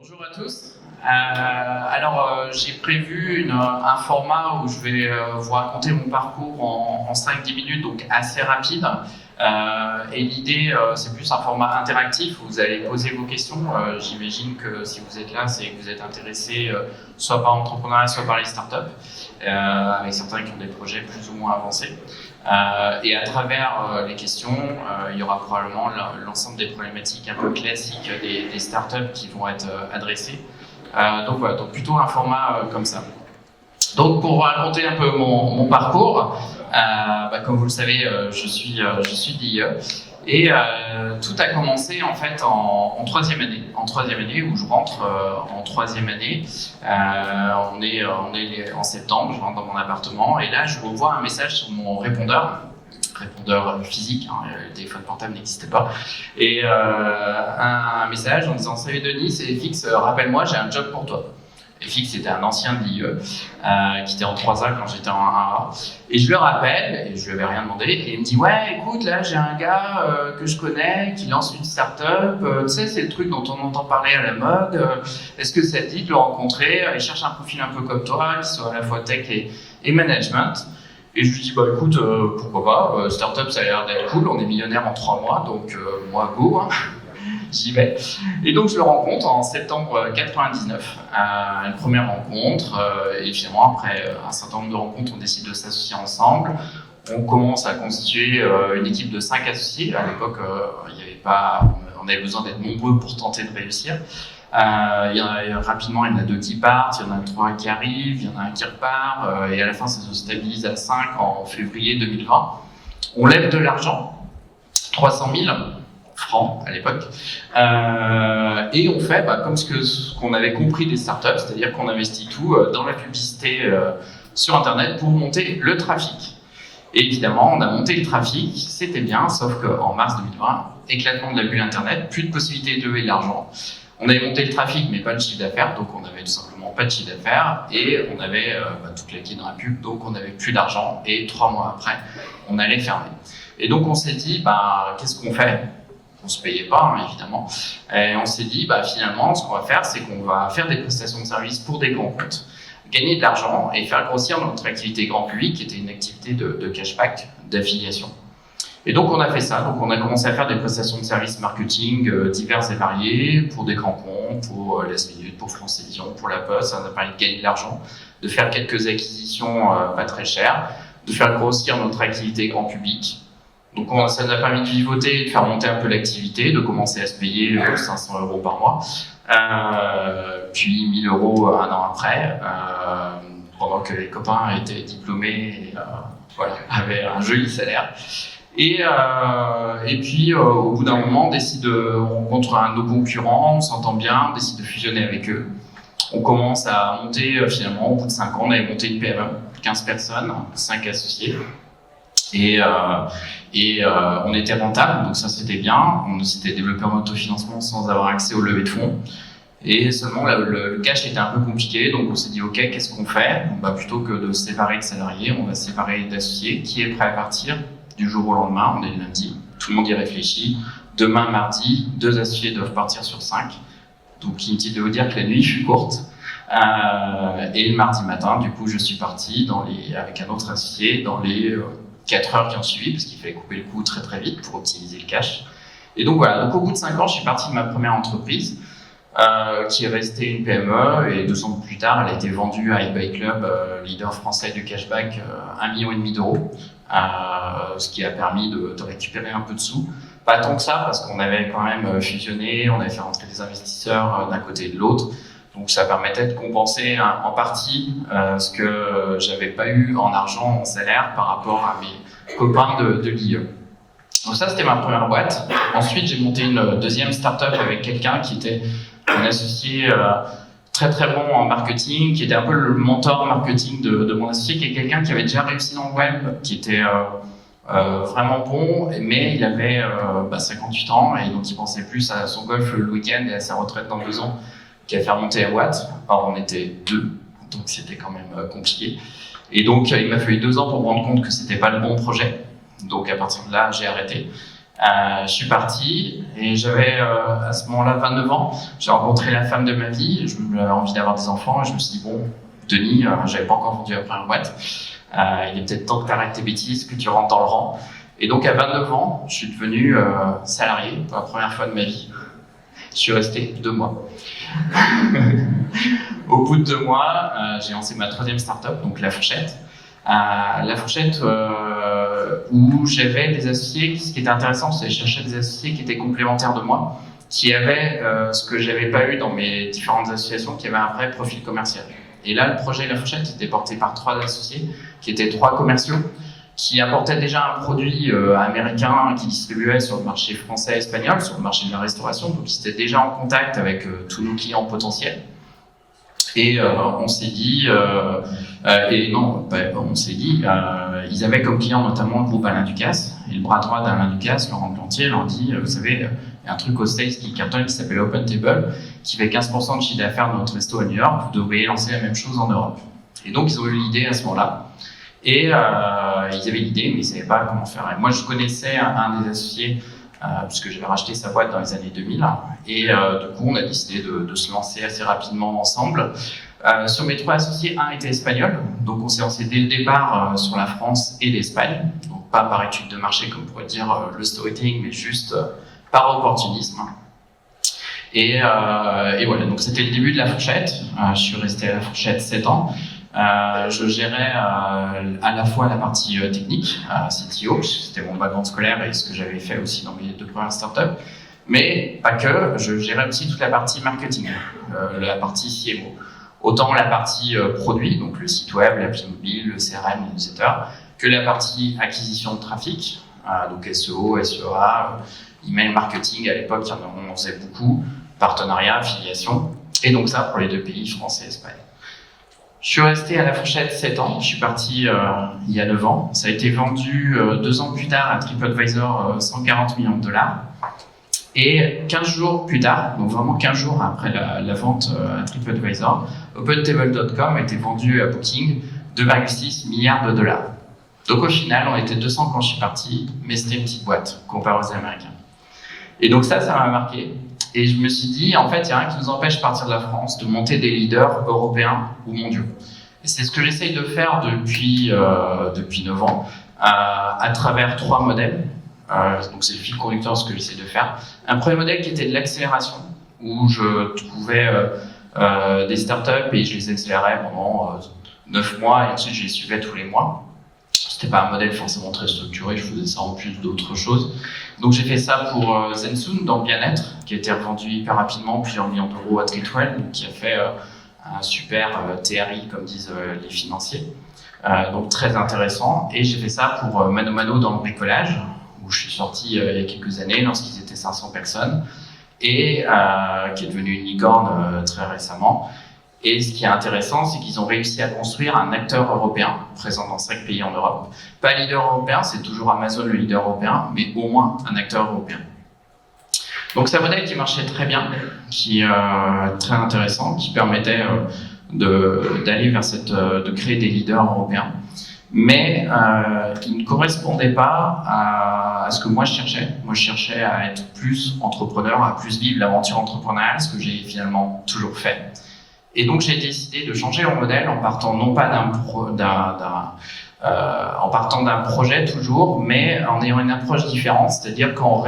Bonjour à tous. J'ai prévu un format où je vais vous raconter mon parcours en 5-10 minutes, donc assez rapide. Et l'idée, c'est plus un format interactif où vous allez poser vos questions. J'imagine que si vous êtes là, c'est que vous êtes intéressé soit par l'entrepreneuriat, soit par les startups, avec certains qui ont des projets plus ou moins avancés. Et à travers les questions, il y aura probablement l'ensemble des problématiques un peu classiques des startups qui vont être adressées. Donc voilà, donc plutôt un format comme ça. Donc pour vous raconter un peu mon parcours, comme vous le savez, je suis d'IE et tout a commencé en fait en troisième année. En troisième année où je rentre en troisième année, on est en septembre, je rentre dans mon appartement et là je revois un message sur mon répondeur physique, hein, le téléphone portable n'existait pas, et un message en disant « Salut Denis, c'est FX, rappelle-moi, j'ai un job pour toi ». FX était un ancien de l'IE, qui était en 3A quand j'étais en 1A. Et je le rappelle, et je lui avais rien demandé, et il me dit « Ouais, écoute, là j'ai un gars que je connais qui lance une start-up, tu sais, c'est le truc dont on entend parler à la mode, est-ce que ça te dit de le rencontrer? Il cherche un profil un peu comme toi, qui soit à la fois tech et management. » Et je lui dis, bah écoute, pourquoi pas, startup ça a l'air d'être cool, on est millionnaire en 3 mois, donc moi go, hein, j'y vais. Et donc je le rencontre en septembre 99, une première rencontre, et finalement après un certain nombre de rencontres, on décide de s'associer ensemble. On commence à constituer une équipe de 5 associés. À l'époque, on avait besoin d'être nombreux pour tenter de réussir. Rapidement, il y en a 2 qui partent, il y en a 3 qui arrivent, il y en a un qui repart, et à la fin, ça se stabilise à 5 en février 2020. On lève de l'argent, 300 000 francs à l'époque, et on fait comme ce qu'on avait compris des startups, c'est-à-dire qu'on investit tout dans la publicité sur Internet pour monter le trafic. Et évidemment, on a monté le trafic, c'était bien, sauf qu'en mars 2020, éclatement de la bulle Internet, plus de possibilité de lever de l'argent. On avait monté le trafic, mais pas le chiffre d'affaires, donc on n'avait tout simplement pas de chiffre d'affaires, et on avait tout claqué dans la pub, donc on n'avait plus d'argent, et 3 mois après, on allait fermer. Et donc on s'est dit, qu'est-ce qu'on fait? On se payait pas, hein, évidemment, et on s'est dit, finalement, ce qu'on va faire, c'est qu'on va faire des prestations de services pour des grands comptes, gagner de l'argent et faire grossir notre activité grand public, qui était une activité de cashback, d'affiliation. Et donc on a fait ça, donc on a commencé à faire des prestations de services marketing diverses et variées pour des grands comptes, pour Last Minute, pour France Télévisions, pour La Poste. Ça nous a permis de gagner de l'argent, de faire quelques acquisitions pas très chères, de faire grossir notre activité grand public. Donc ça nous a permis de vivoter, de faire monter un peu l'activité, de commencer à se payer 500 € par mois, puis 1000 € un an après, pendant que les copains étaient diplômés et avaient un joli salaire. Et puis, au bout d'un moment, on rencontre un de nos concurrents, on s'entend bien, on décide de fusionner avec eux. On commence à monter, finalement, au bout de 5 ans, on avait monté une PME, 15 personnes, 5 associés. Et on était rentable, donc ça c'était bien. On s'était développé en autofinancement sans avoir accès aux levées de fonds. Et seulement le cash était un peu compliqué, donc on s'est dit ok, qu'est-ce qu'on fait? Plutôt que de se séparer de salariés, on va se séparer d'associés. Qui est prêt à partir? Du jour au lendemain, on est le lundi, tout le monde y réfléchit. Demain, mardi, 2 associés doivent partir sur 5. Donc inutile de vous dire que la nuit fut courte. Et le mardi matin, du coup, je suis parti avec un autre associé dans les 4 heures qui ont suivi, parce qu'il fallait couper le coût très très vite pour optimiser le cash. Et donc voilà, donc au bout de 5 ans, je suis parti de ma première entreprise, qui est restée une PME, et 2 ans plus tard, elle a été vendue à eBuyClub, leader français du cashback, 1,5 million d'euros. Ce qui a permis de récupérer un peu de sous. Pas tant que ça, parce qu'on avait quand même fusionné, on avait fait rentrer des investisseurs d'un côté et de l'autre. Donc ça permettait de compenser en partie ce que j'avais pas eu en argent, en salaire, par rapport à mes copains de l'IE. Donc ça, c'était ma première boîte. Ensuite, j'ai monté une deuxième start-up avec quelqu'un qui était un associé très très bon en marketing, qui était un peu le mentor marketing de mon associé, qui est quelqu'un qui avait déjà réussi dans le web, qui était vraiment bon, mais il avait 58 ans et donc il pensait plus à son golf le week-end et à sa retraite dans 2 ans qu'à faire monter à Watt. Or on était 2, donc c'était quand même compliqué. Et donc il m'a fallu 2 ans pour me rendre compte que c'était pas le bon projet. Donc à partir de là, j'ai arrêté. Je suis parti et j'avais à ce moment-là 29 ans. J'ai rencontré la femme de ma vie, j'avais envie d'avoir des enfants et je me suis dit, bon, Denis, j'avais pas encore vendu la première boîte. Il est peut-être temps que tu arrêtes tes bêtises, que tu rentres dans le rang. Et donc à 29 ans, je suis devenu salarié pour la première fois de ma vie. Je suis resté 2 mois. Au bout de 2 mois, j'ai lancé ma 3e startup, donc La Fourchette. La Fourchette où j'avais des associés, ce qui était intéressant, c'est que je cherchais des associés qui étaient complémentaires de moi, qui avaient ce que j'avais pas eu dans mes différentes associations, qui avaient un vrai profil commercial. Et là, le projet La Fourchette était porté par 3 associés, qui étaient 3 commerciaux, qui apportaient déjà un produit américain qui distribuait sur le marché français et espagnol, sur le marché de la restauration, donc ils étaient déjà en contact avec tous nos clients potentiels. Et on s'est dit, ils avaient comme client notamment le groupe Alain Ducasse, et le bras droit d'Alain Ducasse, Laurent Plantier, leur dit, vous savez, il y a un truc au States qui cartonne qui s'appelle Open Table, qui fait 15% de chiffre d'affaires de notre resto à New York, vous devriez lancer la même chose en Europe. Et donc ils ont eu l'idée à ce moment-là, et ils avaient l'idée, mais ils ne savaient pas comment faire. Et moi je connaissais un des associés, puisque j'avais racheté sa boîte dans les années 2000, et du coup on a décidé de se lancer assez rapidement ensemble. Sur mes 3 associés, un était espagnol, donc on s'est lancé dès le départ sur la France et l'Espagne, donc pas par étude de marché comme pourrait dire le storytelling, mais juste par opportunisme. Et voilà, donc c'était le début de La Fourchette. Je suis resté à La Fourchette 7 ans. Je gérais à la fois la partie technique, CTO, c'était mon background scolaire et ce que j'avais fait aussi dans mes 2 premières startups, mais pas que, je gérais aussi toute la partie marketing, la partie CMO. Autant la partie produit, donc le site web, l'appli mobile, le CRM, le newsletter, que la partie acquisition de trafic, donc SEO, SEA, email marketing, à l'époque on en faisait beaucoup, partenariat, affiliation, et donc ça pour les 2 pays, France et Espagne. Je suis resté à La Fourchette 7 ans, je suis parti il y a 9 ans. Ça a été vendu 2 ans plus tard à TripAdvisor 140 millions de dollars. Et 15 jours plus tard, donc vraiment 15 jours après la vente à TripAdvisor, OpenTable.com a été vendu à Booking 2,6 milliards de dollars. Donc au final, on était 200 quand je suis parti, mais c'était une petite boîte comparée aux Américains. Et donc ça m'a marqué. Et je me suis dit, en fait, il n'y a rien qui nous empêche de partir de la France, de monter des leaders européens ou mondiaux. Et c'est ce que j'essaye de faire depuis 9 ans, à travers 3 modèles. Donc c'est le fil conducteur de ce que j'essaie de faire. Un premier modèle qui était de l'accélération, où je trouvais des startups et je les accélérais pendant 9 mois et ensuite je les suivais tous les mois. C'était pas un modèle forcément très structuré, je faisais ça en plus d'autres choses. Donc j'ai fait ça pour Zensoon dans le bien-être, qui a été revendu hyper rapidement, plusieurs millions d'euros à Treatwell, qui a fait un super TRI, comme disent les financiers. Donc très intéressant. Et j'ai fait ça pour Mano Mano dans le bricolage, où je suis sorti il y a quelques années, lorsqu'ils étaient 500 personnes, et qui est devenu une licorne très récemment. Et ce qui est intéressant, c'est qu'ils ont réussi à construire un acteur européen, présent dans 5 pays en Europe. Pas leader européen, c'est toujours Amazon le leader européen, mais au moins un acteur européen. Donc c'est un modèle qui marchait très bien, qui est très intéressant, qui permettait d'aller vers de créer des leaders européens, mais qui ne correspondait pas à ce que moi je cherchais. Moi je cherchais à être plus entrepreneur, à plus vivre l'aventure entrepreneuriale, ce que j'ai finalement toujours fait. Et donc j'ai décidé de changer mon modèle en partant non pas en partant d'un projet toujours, mais en ayant une approche différente, c'est-à-dire en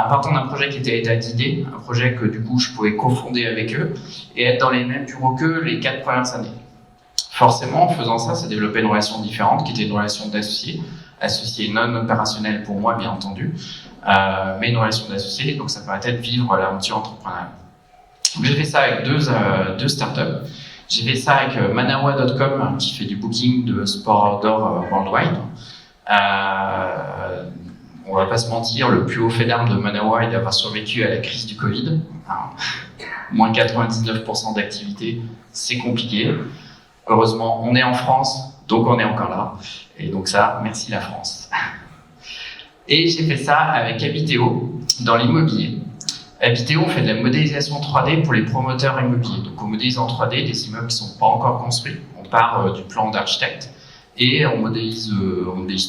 partant d'un projet qui était état d'idée, un projet que du coup je pouvais cofonder avec eux et être dans les mêmes bureaux qu'eux les 4 premières années. Forcément, en faisant ça, ça développait une relation différente qui était une relation d'associé non opérationnelle pour moi bien entendu, mais une relation d'associé, donc ça permettait de vivre l'aventure entrepreneuriale. J'ai fait ça avec deux startups. J'ai fait ça avec Manawa.com qui fait du booking de sport outdoor worldwide. On va pas se mentir, le plus haut fait d'armes de Manawa est d'avoir survécu à la crise du Covid. Moins 99% d'activité, c'est compliqué. Heureusement, on est en France, donc on est encore là. Et donc ça, merci la France. Et j'ai fait ça avec Habiteo dans l'immobilier. Habiteo, on fait de la modélisation 3D pour les promoteurs immobiliers. Donc on modélise en 3D des immeubles qui ne sont pas encore construits. On part du plan d'architecte Et on modélise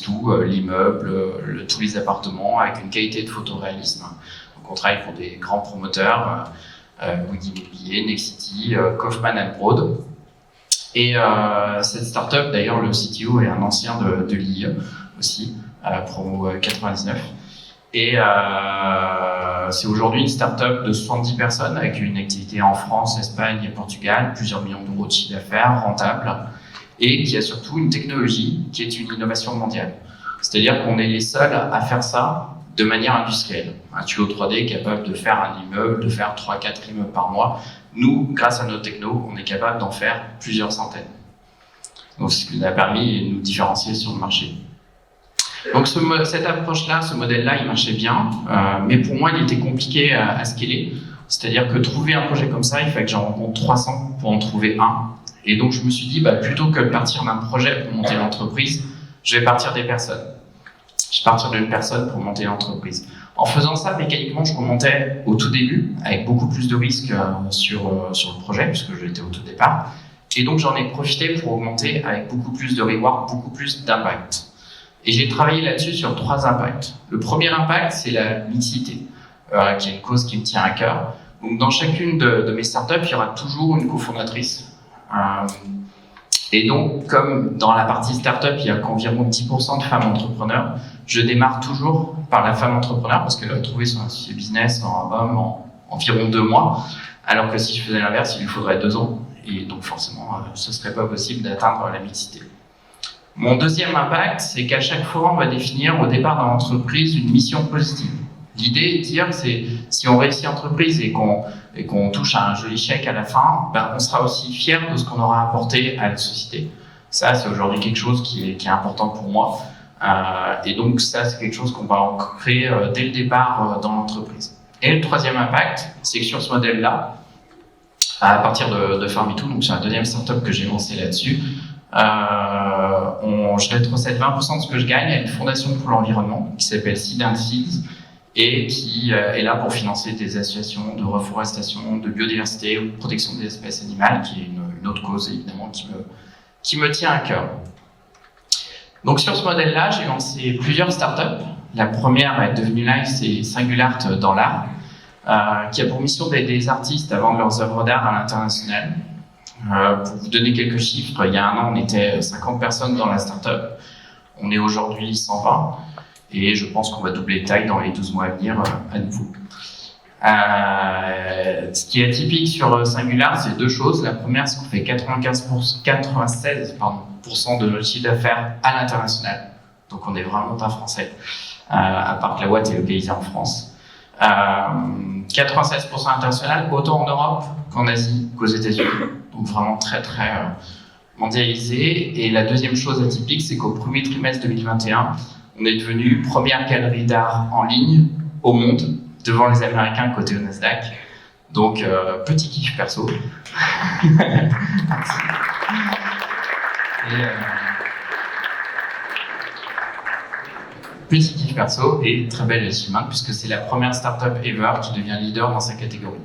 tout, l'immeuble, tous les appartements, avec une qualité de photoréalisme. Donc on travaille pour des grands promoteurs, Bouygues Immobilier, Nexity, Kaufman & Broad. Et cette startup, d'ailleurs, le CTO est un ancien de l'IE aussi, Promo 99. Et c'est aujourd'hui une startup de 70 personnes avec une activité en France, Espagne et Portugal, plusieurs millions d'euros de chiffre d'affaires, rentable, et qui a surtout une technologie qui est une innovation mondiale. C'est-à-dire qu'on est les seuls à faire ça de manière industrielle. Un tuyau 3D est capable de faire un immeuble, de faire 3-4 immeubles par mois. Nous, grâce à nos technos, on est capable d'en faire plusieurs centaines. Donc, c'est ce qui nous a permis de nous différencier sur le marché. Donc, cette approche-là, ce modèle-là, il marchait bien, mais pour moi, il était compliqué à scaler. C'est-à-dire que trouver un projet comme ça, il fallait que j'en rencontre 300 pour en trouver un. Et donc, je me suis dit, plutôt que de partir d'un projet pour monter l'entreprise, je vais partir des personnes. Je vais partir d'une personne pour monter l'entreprise. En faisant ça, mécaniquement, je remontais au tout début, avec beaucoup plus de risques sur le projet, puisque j'étais au tout départ. Et donc, j'en ai profité pour augmenter avec beaucoup plus de reward, beaucoup plus d'impact. Et j'ai travaillé là-dessus sur 3 impacts. Le premier impact, c'est la mixité, qui est une cause qui me tient à cœur. Donc, dans chacune de mes startups, il y aura toujours une cofondatrice. Et donc, comme dans la partie startup, il y a qu'environ 10% de femmes entrepreneurs, je démarre toujours par la femme entrepreneur parce qu'elle a trouvé son associé business en homme en environ 2 mois, alors que si je faisais l'inverse, il lui faudrait 2 ans. Et donc, forcément, ce ne serait pas possible d'atteindre la mixité. Mon deuxième impact, c'est qu'à chaque fois, on va définir au départ dans l'entreprise une mission positive. L'idée est de dire, c'est si on réussit l'entreprise et qu'on touche à un joli chèque à la fin, on sera aussi fier de ce qu'on aura apporté à la société. Ça, c'est aujourd'hui quelque chose qui est important pour moi. Et donc, ça, c'est quelque chose qu'on va créer dès le départ dans l'entreprise. Et le troisième impact, c'est que sur ce modèle-là, à partir de Farmitou, donc c'est la deuxième startup que j'ai lancée là-dessus, je rétrocède 20% de ce que je gagne à une fondation pour l'environnement qui s'appelle Seed and Seeds et qui est là pour financer des associations de reforestation, de biodiversité ou de protection des espèces animales, qui est une autre cause évidemment qui me tient à cœur. Donc sur ce modèle-là, j'ai lancé plusieurs startups. La première est devenue live, c'est Singular dans l'art, qui a pour mission d'aider les artistes à vendre leurs œuvres d'art à l'international. Pour vous donner quelques chiffres, il y a un an, on était 50 personnes dans la startup. On est aujourd'hui 120 et je pense qu'on va doubler de taille dans les 12 mois à venir à nouveau. Ce qui est atypique sur Singular, c'est 2 choses. La première, c'est qu'on fait 96% de notre chiffre d'affaires à l'international. Donc on n'est vraiment pas français, à part que la boîte est localisée en France. 96% international, autant en Europe qu'en Asie, qu'aux États-Unis. Donc vraiment très très mondialisé. Et la deuxième chose atypique, c'est qu'au premier trimestre 2021, on est devenu première galerie d'art en ligne au monde, devant les Américains côté au Nasdaq. Donc petit kiff perso. Petit kiff perso et très belle achievement puisque c'est la première startup ever qui devient leader dans sa catégorie.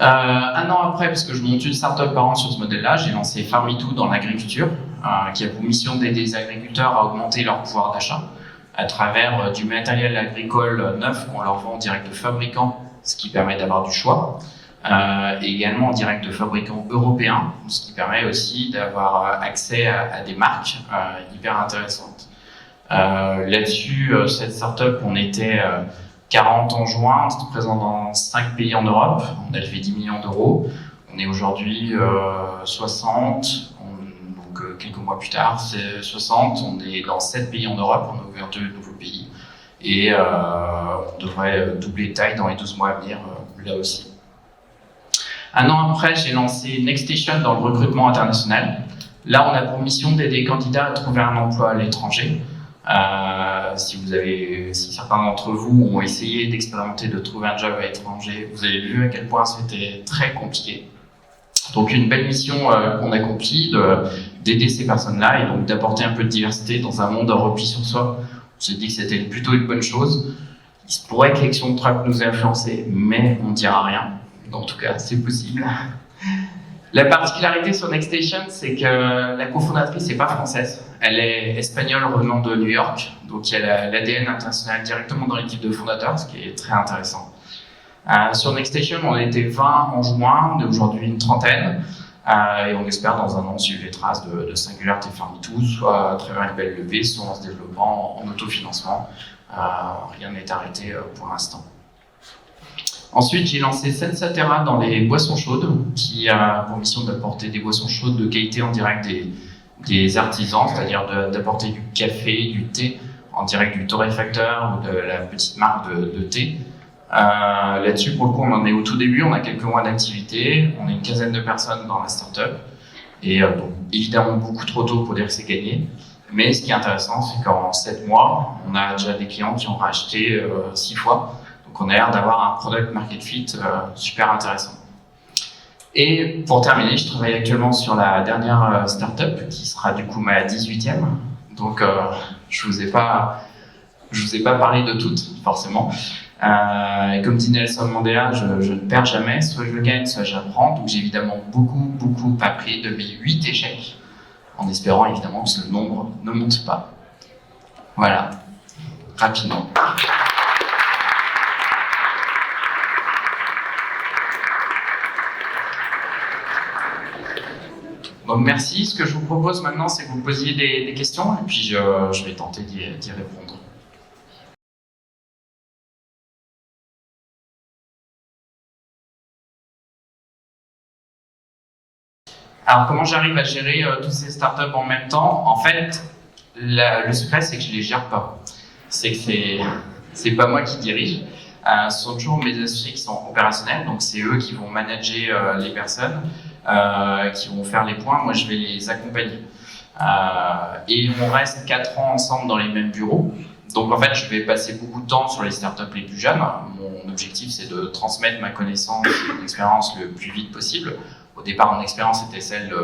1 an après, puisque je monte une startup par an sur ce modèle-là, j'ai lancé Farmitou dans l'agriculture, qui a pour mission d'aider les agriculteurs à augmenter leur pouvoir d'achat à travers du matériel agricole neuf qu'on leur vend en direct de fabricants, ce qui permet d'avoir du choix, et également en direct de fabricants européens, ce qui permet aussi d'avoir accès à des marques hyper intéressantes. Là-dessus, cette startup, on était 40 en juin, on est présent dans 5 pays en Europe, on a levé 10 millions d'euros, on est aujourd'hui 60, donc quelques mois plus tard, c'est 60, on est dans 7 pays en Europe, on a ouvert 2 nouveaux pays, et on devrait doubler de taille dans les 12 mois à venir, là aussi. 1 an après, j'ai lancé NextStation dans le recrutement international. Là, on a pour mission d'aider les candidats à trouver un emploi à l'étranger. Si certains d'entre vous ont essayé d'expérimenter de trouver un job à l'étranger, vous avez vu à quel point c'était très compliqué. Donc une belle mission qu'on accomplit, d'aider ces personnes-là et donc d'apporter un peu de diversité dans un monde en repli sur soi. On s'est dit que c'était plutôt une bonne chose. Il se pourrait que l'élection de Trump nous ait influencé, mais on ne dira rien. En tout cas, c'est possible. La particularité sur NextStation, c'est que la cofondatrice n'est pas française. Elle est espagnole revenant de New York. Donc il y a l'ADN international directement dans l'équipe de fondateurs, ce qui est très intéressant. Sur NextStation, on était 20 en juin, on est aujourd'hui une trentaine. Et on espère dans un an suivre les traces de Singular T-Farm2, soit à travers une belle levée, soit en se développant en autofinancement. Rien n'est arrêté pour l'instant. Ensuite, j'ai lancé Sensatera dans les boissons chaudes, qui a pour mission d'apporter des boissons chaudes de qualité en direct des artisans, c'est-à-dire d'apporter du café, du thé en direct du torréfacteur ou de la petite marque de thé. Là-dessus, pour le coup, on en est au tout début, on a quelques mois d'activité, on est une quinzaine de personnes dans la startup, et donc évidemment beaucoup trop tôt pour dire que c'est gagné. Mais ce qui est intéressant, c'est qu'en 7 mois, on a déjà des clients qui ont racheté 6 fois. Donc on a l'air d'avoir un product market fit super intéressant. Et pour terminer, je travaille actuellement sur la dernière startup qui sera du coup ma 18e. Donc je vous ai pas parlé de toutes forcément. Et comme dit Nelson Mandela, je ne perds jamais, soit je gagne, soit j'apprends. Donc j'ai évidemment beaucoup appris de mes 8 échecs, en espérant évidemment que le nombre ne monte pas. Voilà, rapidement. Donc merci. Ce que je vous propose maintenant, c'est que vous posiez des questions et puis je vais tenter d'y répondre. Alors comment j'arrive à gérer toutes ces startups en même temps? En fait, le secret, c'est que je les gère pas. C'est que c'est pas moi qui dirige. Ce sont toujours mes associés qui sont opérationnels, donc c'est eux qui vont manager les personnes, qui vont faire les points. Moi, je vais les accompagner. Et on reste 4 ans ensemble dans les mêmes bureaux. Donc en fait, je vais passer beaucoup de temps sur les startups les plus jeunes. Mon objectif, c'est de transmettre ma connaissance et mon expérience le plus vite possible. Au départ, mon expérience était celle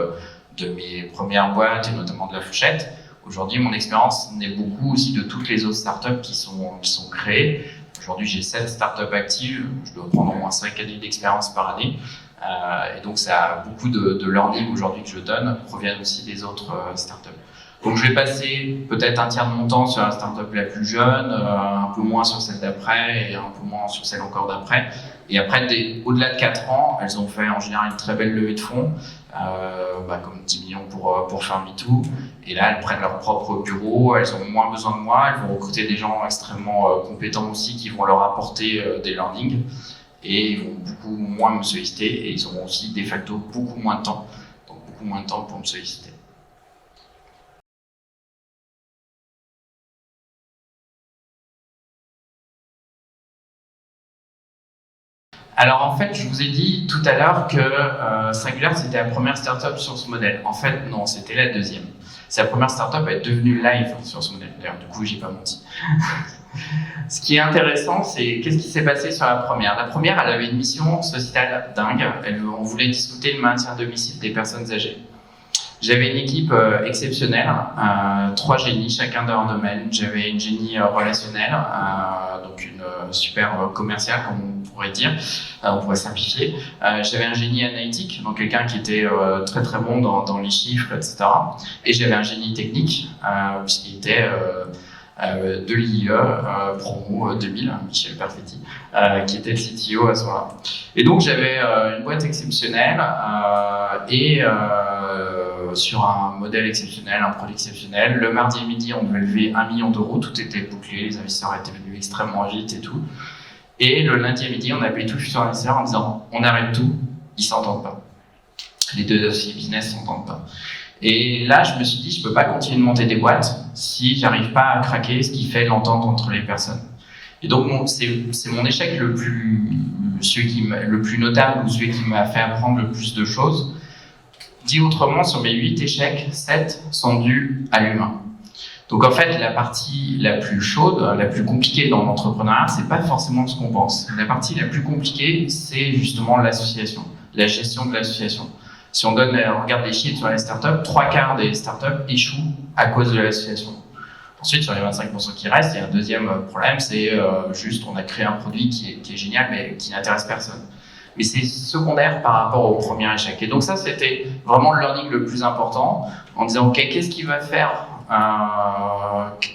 de mes premières boîtes et notamment de la fourchette. Aujourd'hui, mon expérience naît beaucoup aussi de toutes les autres startups qui sont créées. Aujourd'hui, j'ai 7 startups actives. Je dois prendre au moins 5 années d'expérience par année. Et donc, ça a beaucoup de learning aujourd'hui que je donne proviennent aussi des autres startups. Donc, je vais passer peut-être un tiers de mon temps sur la startup la plus jeune, un peu moins sur celle d'après et un peu moins sur celle encore d'après. Et après, au-delà de 4 ans, elles ont fait en général une très belle levée de fonds, comme 10 millions pour Farm2. Et là, elles prennent leur propre bureau, elles ont moins besoin de moi, elles vont recruter des gens extrêmement compétents aussi qui vont leur apporter des learnings. Et ils vont beaucoup moins me solliciter et ils auront aussi de facto beaucoup moins de temps. Donc beaucoup moins de temps pour me solliciter. Alors en fait, je vous ai dit tout à l'heure que Singular c'était la première startup sur ce modèle. En fait, non, c'était la deuxième. C'est la première startup à être devenue live sur ce modèle. D'ailleurs, du coup, j'ai pas menti. Ce qui est intéressant, c'est qu'est-ce qui s'est passé sur la première. La première, elle avait une mission sociétale dingue. On voulait discuter le maintien à domicile des personnes âgées. J'avais une équipe exceptionnelle, 3 génies, chacun dans leur domaine. J'avais une génie relationnelle, donc une super commerciale, comme on pourrait dire, on pourrait simplifier. J'avais un génie analytique, donc quelqu'un qui était très bon dans les chiffres, etc. Et j'avais un génie technique, puisqu'il était de l'IE, promo 2000, Michel Perfetti, qui était le CTO à ce moment-là. Et donc j'avais une boîte exceptionnelle sur un modèle exceptionnel, un produit exceptionnel. Le mardi à midi, on devait lever 1 million d'euros, tout était bouclé, les investisseurs étaient venus extrêmement vite et tout. Et le lundi à midi, on appelait tout le futur investisseur en disant on arrête tout, ils s'entendent pas. Les deux dossiers business s'entendent pas. Et là, je me suis dit, je peux pas continuer de monter des boîtes si j'arrive pas à craquer ce qui fait l'entente entre les personnes. Et donc, c'est mon échec le plus notable ou celui qui m'a fait apprendre le plus de choses. Dit autrement, sur mes 8 échecs, 7 sont dus à l'humain. Donc en fait, la partie la plus chaude, la plus compliquée dans l'entrepreneuriat, c'est pas forcément ce qu'on pense. La partie la plus compliquée, c'est justement l'association, la gestion de l'association. Si on regarde les chiffres sur les startups, 3/4 des startups échouent à cause de l'association. Ensuite, sur les 25% qui restent, il y a un deuxième problème, c'est juste on a créé un produit qui est génial, mais qui n'intéresse personne. mais c'est secondaire par rapport au premier échec. Et donc ça, c'était vraiment le learning le plus important, en disant, ok, qu'est-ce qui va faire,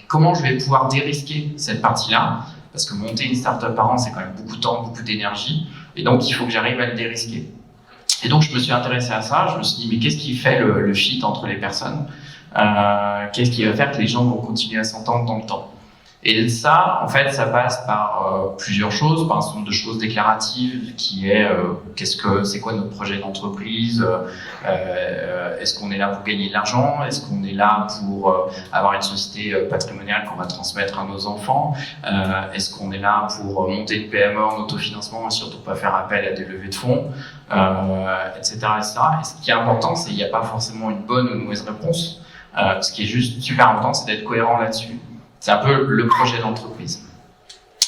comment je vais pouvoir dérisquer cette partie-là, parce que monter une startup par an, c'est quand même beaucoup de temps, beaucoup d'énergie, et donc il faut que j'arrive à le dérisquer. Et donc je me suis intéressé à ça, je me suis dit, mais qu'est-ce qui fait le fit entre les personnes, qu'est-ce qui va faire que les gens vont continuer à s'entendre dans le temps. Et ça, en fait, ça passe par plusieurs choses, par un certain nombre de choses déclaratives, qui est c'est quoi notre projet d'entreprise, est-ce qu'on est là pour gagner de l'argent, est-ce qu'on est là pour avoir une société patrimoniale qu'on va transmettre à nos enfants, est-ce qu'on est là pour monter une PME en autofinancement et surtout pas faire appel à des levées de fonds, etc., etc. Et ce qui est important, c'est qu'il n'y a pas forcément une bonne ou une mauvaise réponse. Ce qui est juste super important, c'est d'être cohérent là-dessus. C'est un peu le projet d'entreprise.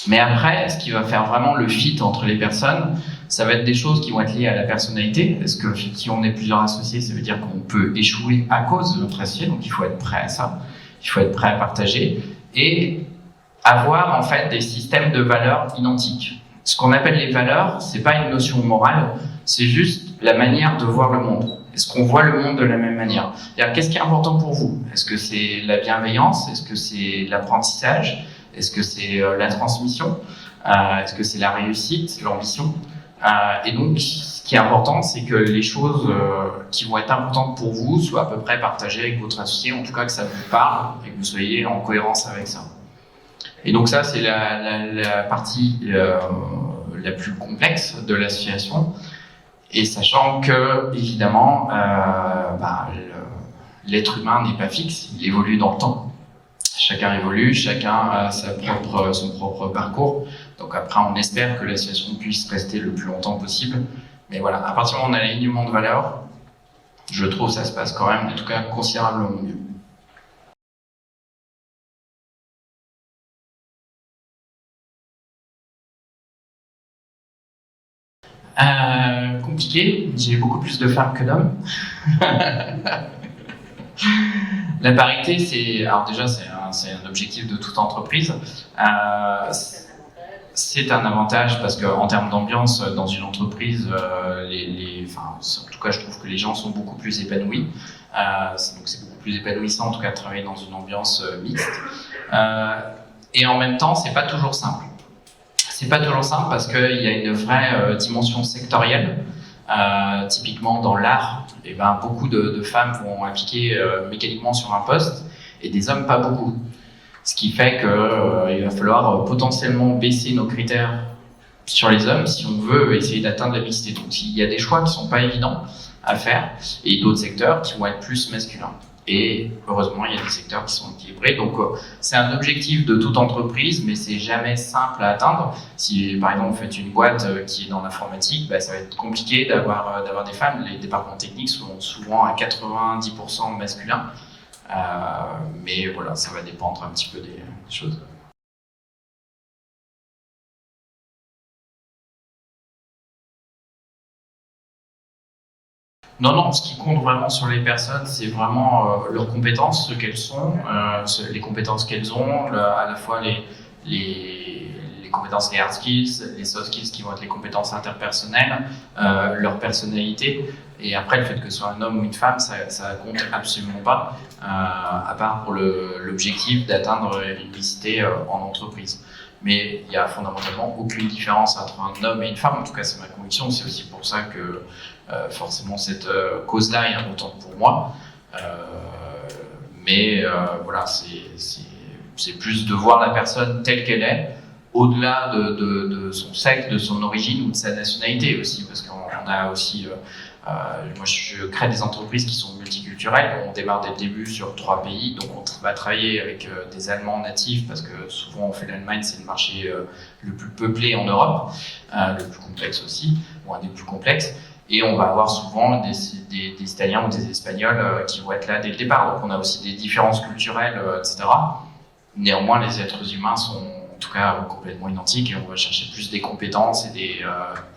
Mais après, ce qui va faire vraiment le fit entre les personnes, ça va être des choses qui vont être liées à la personnalité. Parce que si on est plusieurs associés, ça veut dire qu'on peut échouer à cause de notre associé. Donc il faut être prêt à ça. Il faut être prêt à partager. Et avoir en fait des systèmes de valeurs identiques. Ce qu'on appelle les valeurs, c'est pas une notion morale, c'est juste la manière de voir le monde. Est-ce qu'on voit le monde de la même manière? C'est-à-dire, qu'est-ce qui est important pour vous? Est-ce que c'est la bienveillance? Est-ce que c'est l'apprentissage? Est-ce que c'est la transmission? Est-ce que c'est la réussite, l'ambition? Et donc, ce qui est important, c'est que les choses qui vont être importantes pour vous soient à peu près partagées avec votre associé, en tout cas que ça vous parle et que vous soyez en cohérence avec ça. Et donc ça, c'est la partie la plus complexe de l'association. Et sachant que, évidemment, l'être humain n'est pas fixe, il évolue dans le temps. Chacun évolue, chacun a son propre parcours. Donc après, on espère que l'association puisse rester le plus longtemps possible. Mais voilà, à partir du moment où on a l'alignement de valeurs, je trouve que ça se passe quand même, en tout cas, considérablement mieux. Compliqué, j'ai beaucoup plus de femmes que d'hommes. La parité, alors déjà, c'est un objectif de toute entreprise. C'est un avantage parce qu'en termes d'ambiance dans une entreprise, en tout cas, je trouve que les gens sont beaucoup plus épanouis. Donc c'est beaucoup plus épanouissant, en tout cas, de travailler dans une ambiance mixte. Et en même temps, c'est pas toujours simple. C'est pas toujours simple parce qu'il y a une vraie dimension sectorielle. Typiquement dans l'art, beaucoup de femmes vont appliquer mécaniquement sur un poste et des hommes pas beaucoup. Ce qui fait qu'il va falloir potentiellement baisser nos critères sur les hommes si on veut essayer d'atteindre la mixité. Donc il y a des choix qui sont pas évidents à faire et d'autres secteurs qui vont être plus masculins. Et heureusement, il y a des secteurs qui sont équilibrés. Donc, c'est un objectif de toute entreprise, mais c'est jamais simple à atteindre. Si, par exemple, vous faites une boîte qui est dans l'informatique, ça va être compliqué d'avoir des femmes. Les départements techniques sont souvent à 90% masculins. Mais voilà, ça va dépendre un petit peu des choses. Non, non, ce qui compte vraiment sur les personnes, c'est vraiment leurs compétences, ce qu'elles sont, les compétences qu'elles ont, à la fois les compétences, les hard skills, les soft skills qui vont être les compétences interpersonnelles, leur personnalité. Et après, le fait que ce soit un homme ou une femme, ça compte absolument pas, à part pour l'objectif d'atteindre une mixité en entreprise. Mais il n'y a fondamentalement aucune différence entre un homme et une femme, en tout cas c'est ma conviction, c'est aussi pour ça que forcément cette cause-là est importante pour moi. Mais voilà, c'est plus de voir la personne telle qu'elle est, au-delà de son sexe, de son origine ou de sa nationalité aussi, parce qu'on a aussi... moi, je crée des entreprises qui sont multiculturelles. On démarre dès le début sur 3 pays, donc on va travailler avec des Allemands natifs parce que souvent on fait l'Allemagne, c'est le marché le plus peuplé en Europe, le plus complexe aussi, ou un des plus complexes. Et on va avoir souvent des Italiens ou des Espagnols qui vont être là dès le départ. Donc on a aussi des différences culturelles, etc. Néanmoins, les êtres humains sont en tout cas complètement identiques et on va chercher plus des compétences et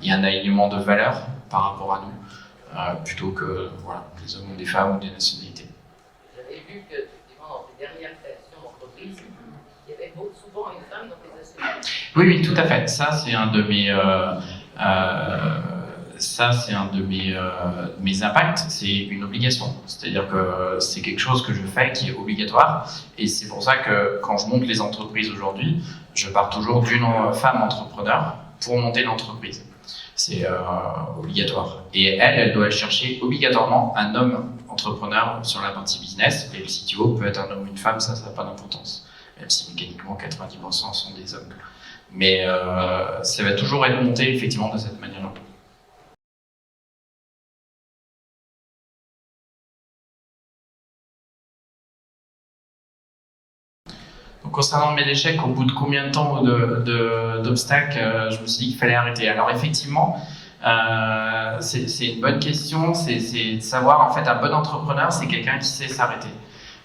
un alignement de valeurs par rapport à nous. Plutôt que des hommes ou des femmes ou des nationalités. J'avais vu que, effectivement, dans les dernières créations d'entreprises, il y avait souvent une femme dans les associations. Oui, tout à fait. Ça, c'est un de mes ça, c'est un de mes impacts, c'est une obligation. C'est-à-dire que c'est quelque chose que je fais qui est obligatoire. Et c'est pour ça que quand je monte les entreprises aujourd'hui, je pars toujours d'une femme entrepreneur pour monter l'entreprise. C'est obligatoire. Et elle doit chercher obligatoirement un homme entrepreneur sur la partie business. Et le CTO peut être un homme ou une femme, ça n'a pas d'importance. Même si mécaniquement 90% sont des hommes. Mais ça va toujours être monté effectivement de cette manière-là. Donc, concernant mes échecs, au bout de combien de temps d'obstacles, je me suis dit qu'il fallait arrêter. Alors effectivement, c'est une bonne question, c'est de savoir, en fait, un bon entrepreneur, c'est quelqu'un qui sait s'arrêter.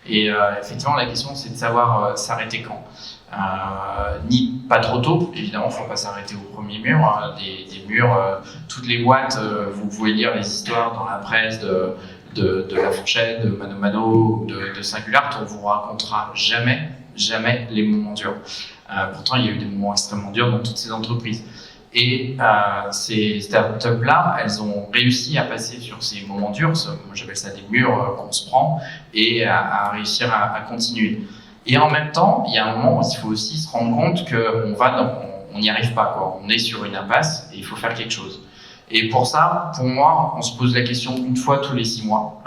Et effectivement, la question, c'est de savoir s'arrêter quand. Ni pas trop tôt, évidemment, il ne faut pas s'arrêter au premier mur. Hein, des murs, toutes les boîtes, vous pouvez lire les histoires dans la presse de La Fourchette, de Mano Mano, de Singular, on ne vous racontera jamais les moments durs. Pourtant, il y a eu des moments extrêmement durs dans toutes ces entreprises. Et ces startups-là, elles ont réussi à passer sur ces moments durs, moi j'appelle ça des murs qu'on se prend, et à réussir à continuer. Et en même temps, il y a un moment où il faut aussi se rendre compte qu'on n'y arrive pas, quoi. On est sur une impasse et il faut faire quelque chose. Et pour ça, pour moi, on se pose la question une fois tous les 6 mois,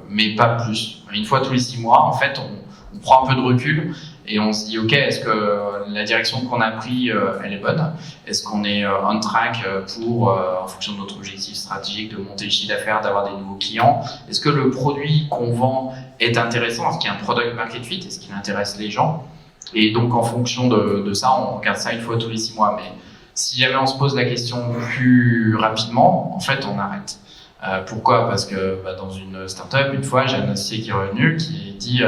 mais pas plus. Une fois tous les 6 mois, en fait, on prend un peu de recul et on se dit, ok, est-ce que la direction qu'on a prise, elle est bonne? Est-ce qu'on est on track pour, en fonction de notre objectif stratégique, de monter le chiffre d'affaires, d'avoir des nouveaux clients? Est-ce que le produit qu'on vend est intéressant? Est-ce qu'il y a un product market fit? Est-ce qu'il intéresse les gens? Et donc, en fonction de ça, on regarde ça une fois tous les 6 mois. Mais si jamais on se pose la question plus rapidement, en fait, on arrête. Pourquoi? Parce que dans une startup, une fois, j'ai un associé qui est revenu, qui dit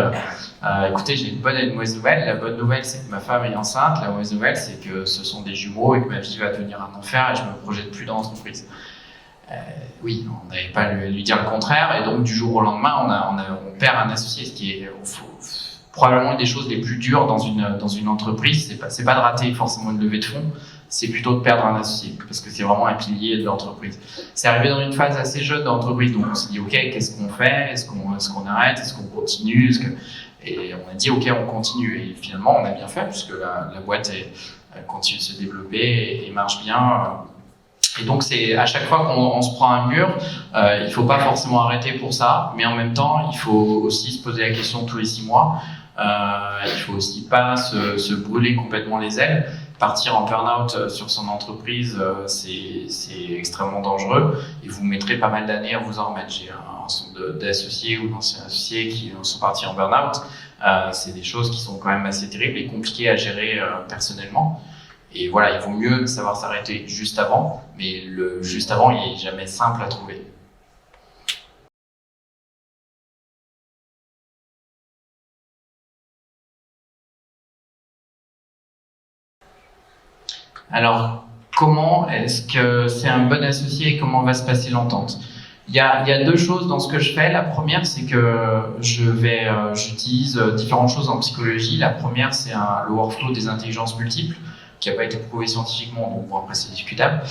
écoutez, j'ai une bonne et une mauvaise nouvelle. La bonne nouvelle, c'est que ma femme est enceinte. La mauvaise nouvelle, c'est que ce sont des jumeaux et que ma vie va devenir un enfer et je me projette plus dans l'entreprise. Oui, on n'avait pas lui dire le contraire, et donc du jour au lendemain, on perd un associé, ce qui est probablement une des choses les plus dures dans une entreprise. C'est pas de rater forcément une levée de fonds, c'est plutôt de perdre un associé, parce que c'est vraiment un pilier de l'entreprise. C'est arrivé dans une phase assez jeune de l'entreprise, donc on s'est dit ok, qu'est-ce qu'on fait? Est-ce qu'on arrête? Est-ce qu'on continue? Et on a dit ok, on continue, et finalement on a bien fait, puisque la boîte continue de se développer et marche bien. Et donc, c'est à chaque fois qu'on se prend un mur, il ne faut pas forcément arrêter pour ça, mais en même temps, il faut aussi se poser la question tous les 6 mois. Il ne faut aussi pas se brûler complètement les ailes. Partir en burn-out sur son entreprise, c'est extrêmement dangereux et vous mettrez pas mal d'années à vous en remettre. J'ai un certain nombre d'associés ou d'anciens associés qui sont partis en burn-out. C'est des choses qui sont quand même assez terribles et compliquées à gérer personnellement. Et voilà, il vaut mieux savoir s'arrêter juste avant, mais le juste avant, il n'est jamais simple à trouver. Alors, comment est-ce que c'est un bon associé et comment va se passer l'entente? Il y a 2 choses dans ce que je fais. La première, c'est que j'utilise différentes choses en psychologie. La première, c'est le workflow des intelligences multiples, qui n'a pas été prouvé scientifiquement, donc bon, après c'est discutable.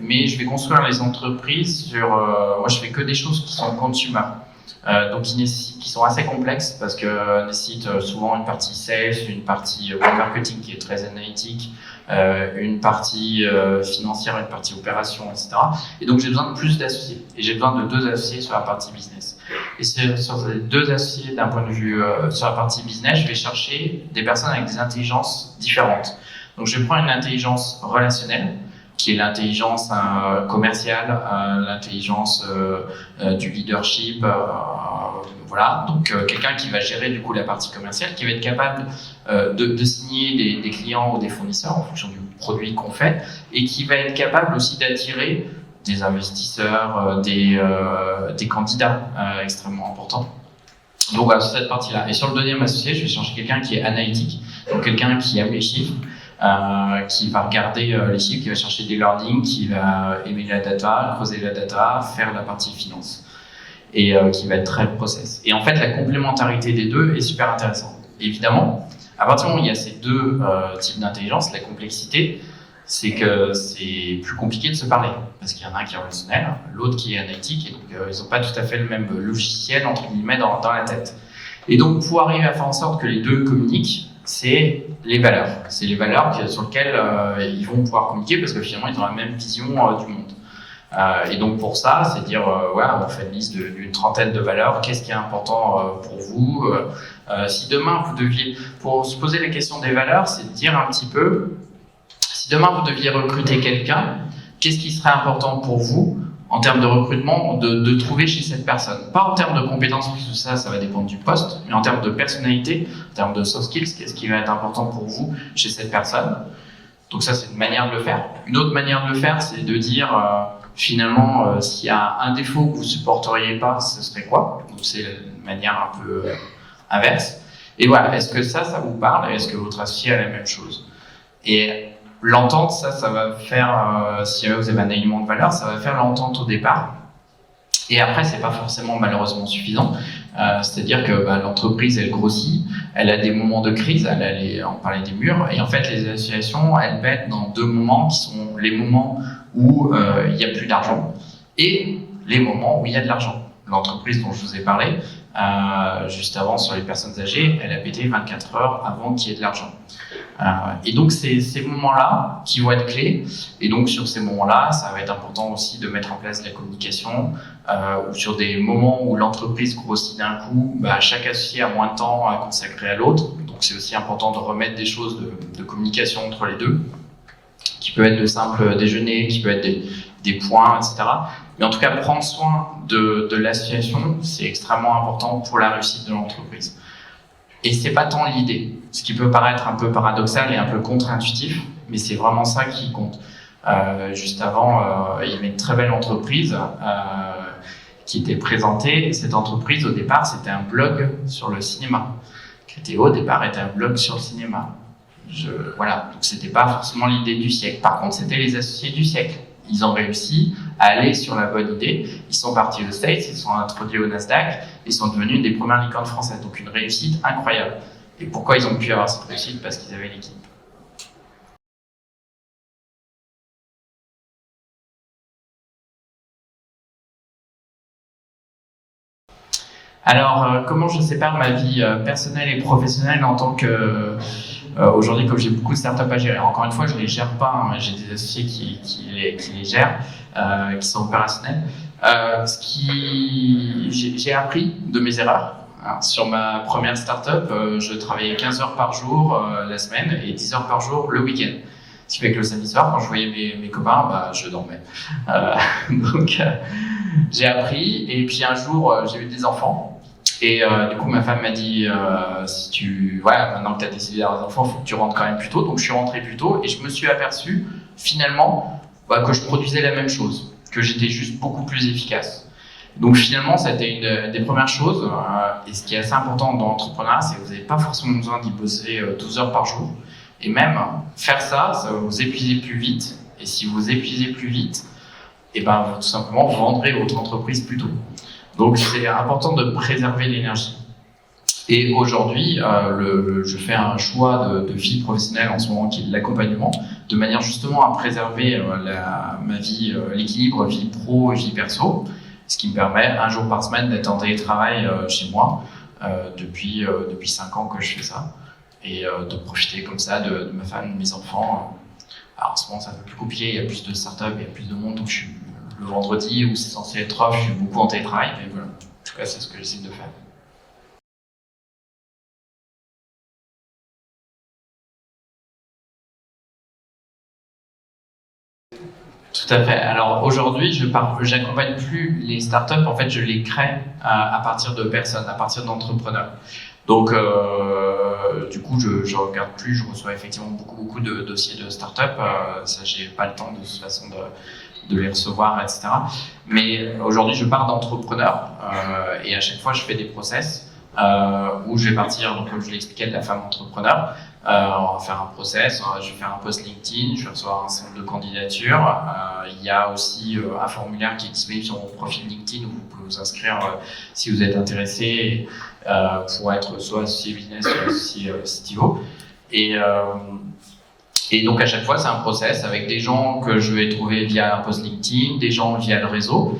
Mais je vais construire les entreprises sur... moi, je fais que des choses qui sont consumer. Donc qui sont assez complexes parce que nécessitent souvent une partie sales, une partie web marketing qui est très analytique, une partie financière, une partie opération, etc. Et donc j'ai besoin de plus d'associés. Et j'ai besoin de 2 associés sur la partie business. Et sur ces 2 associés d'un point de vue sur la partie business, je vais chercher des personnes avec des intelligences différentes. Donc je prends une intelligence relationnelle, qui est l'intelligence commerciale, l'intelligence du leadership, voilà. Donc quelqu'un qui va gérer du coup la partie commerciale, qui va être capable de signer des clients ou des fournisseurs en fonction du produit qu'on fait, et qui va être capable aussi d'attirer des investisseurs, des candidats extrêmement importants. Donc voilà, sur cette partie-là. Et sur le deuxième associé, je vais chercher quelqu'un qui est analytique, donc quelqu'un qui aime les chiffres, qui va regarder les chiffres, qui va chercher des learnings, qui va aimer la data, creuser la data, faire la partie finance, et qui va être très process. Et en fait, la complémentarité des 2 est super intéressante. Évidemment, à partir du moment où il y a ces 2 types d'intelligence, la complexité, c'est que c'est plus compliqué de se parler, parce qu'il y en a un qui est relationnel, l'autre qui est analytique, et donc ils n'ont pas tout à fait le même logiciel, entre guillemets, dans la tête. Et donc, pour arriver à faire en sorte que les deux communiquent, c'est les valeurs. C'est les valeurs sur lesquelles ils vont pouvoir communiquer, parce que finalement, ils ont la même vision du monde. Et donc pour ça, c'est dire, voilà, on fait une liste d'une trentaine de valeurs, qu'est-ce qui est important pour vous si demain vous deviez, pour se poser la question des valeurs, c'est de dire un petit peu, si demain vous deviez recruter quelqu'un, qu'est-ce qui serait important pour vous en termes de recrutement, de trouver chez cette personne. Pas en termes de compétences, puisque ça va dépendre du poste, mais en termes de personnalité, en termes de soft skills, qu'est-ce qui va être important pour vous chez cette personne. Donc ça, c'est une manière de le faire. Une autre manière de le faire, c'est de dire, finalement, s'il y a un défaut que vous ne supporteriez pas, ce serait quoi? Donc c'est une manière un peu inverse. Et voilà, est-ce que ça vous parle? Et est-ce que votre associé a la même chose? Et l'entente, ça va faire, si vous avez un alignement de valeurs, ça va faire l'entente au départ. Et après, c'est pas forcément malheureusement suffisant. C'est-à-dire que l'entreprise, elle grossit, elle a des moments de crise, on parlait des murs, et en fait, les associations, elles mettent dans deux moments qui sont les moments où il n'y a plus d'argent et les moments où il y a de l'argent. L'entreprise dont je vous ai parlé, juste avant sur les personnes âgées, elle a pété 24 heures avant qu'il y ait de l'argent. Et donc, c'est ces moments-là qui vont être clés. Et donc, sur ces moments-là, ça va être important aussi de mettre en place la communication. Ou sur des moments où l'entreprise grossit d'un coup, chaque associé a moins de temps à consacrer à l'autre. Donc, c'est aussi important de remettre des choses de communication entre les deux, qui peut être de simples déjeuners, qui peut être des points, etc. Mais en tout cas, prendre soin de l'association, c'est extrêmement important pour la réussite de l'entreprise. Et c'est pas tant l'idée, ce qui peut paraître un peu paradoxal et un peu contre-intuitif, mais c'est vraiment ça qui compte. Juste avant, il y avait une très belle entreprise qui était présentée. Et cette entreprise, au départ, c'était un blog sur le cinéma. Crétéo, au départ, était un blog sur le cinéma. Voilà, donc c'était pas forcément l'idée du siècle. Par contre, c'était les associés du siècle. Ils ont réussi à aller sur la bonne idée. Ils sont partis aux States, ils sont introduits au Nasdaq, ils sont devenus une des premières licornes françaises. Donc une réussite incroyable. Et pourquoi ils ont pu avoir cette réussite? Parce qu'ils avaient l'équipe. Alors, comment je sépare ma vie personnelle et professionnelle en tant que... aujourd'hui, comme j'ai beaucoup de startups à gérer, encore une fois, je ne les gère pas, hein, j'ai des associés qui les gèrent, qui sont opérationnels. J'ai appris de mes erreurs. Hein, sur ma première startup, je travaillais 15 heures par jour la semaine et 10 heures par jour le week-end. Ce qui fait que le samedi soir, quand je voyais mes copains, je dormais. Donc, j'ai appris, et puis un jour, j'ai eu des enfants. Et du coup, ma femme m'a dit, maintenant que tu as décidé d'avoir des enfants, il faut que tu rentres quand même plus tôt. Donc, je suis rentré plus tôt et je me suis aperçu, finalement, que je produisais la même chose, que j'étais juste beaucoup plus efficace. Donc, finalement, ça a été une des premières choses. Et ce qui est assez important dans l'entrepreneuriat, c'est que vous n'avez pas forcément besoin d'y bosser 12 heures par jour. Et même, faire ça va vous épuiser plus vite. Et si vous épuisez plus vite, tout simplement, vous vendrez votre entreprise plus tôt. Donc, c'est important de préserver l'énergie. Et aujourd'hui, je fais un choix de vie professionnelle en ce moment qui est de l'accompagnement, de manière justement à préserver ma vie, l'équilibre vie pro et vie perso, ce qui me permet un jour par semaine d'être en télétravail chez moi depuis 5 ans que je fais ça, et de profiter comme ça de ma femme, de mes enfants. Alors en ce moment, c'est un peu plus compliqué, il y a plus de startups, il y a plus de monde, donc je suis le vendredi où c'est censé être off, je suis beaucoup en télétravail, mais voilà. En tout cas, c'est ce que j'essaie de faire. Tout à fait. Alors aujourd'hui, j'accompagne plus les startups, en fait, je les crée à partir de personnes, à partir d'entrepreneurs. Donc, du coup, je regarde plus, je reçois effectivement beaucoup de dossiers de startups. Ça, j'ai pas le temps de toute façon de les recevoir, etc. Mais aujourd'hui, je pars d'entrepreneurs et à chaque fois, je fais des process où je vais partir, donc comme je l'expliquais, de la femme entrepreneur. On va faire un process, je vais faire un post LinkedIn, je vais recevoir un centre de candidature. Il y a aussi un formulaire qui est disponible sur mon profil LinkedIn où vous pouvez vous inscrire si vous êtes intéressé pour être soit associé business, soit associé CTO. Et Et donc à chaque fois, c'est un process avec des gens que je vais trouver via un post LinkedIn, des gens via le réseau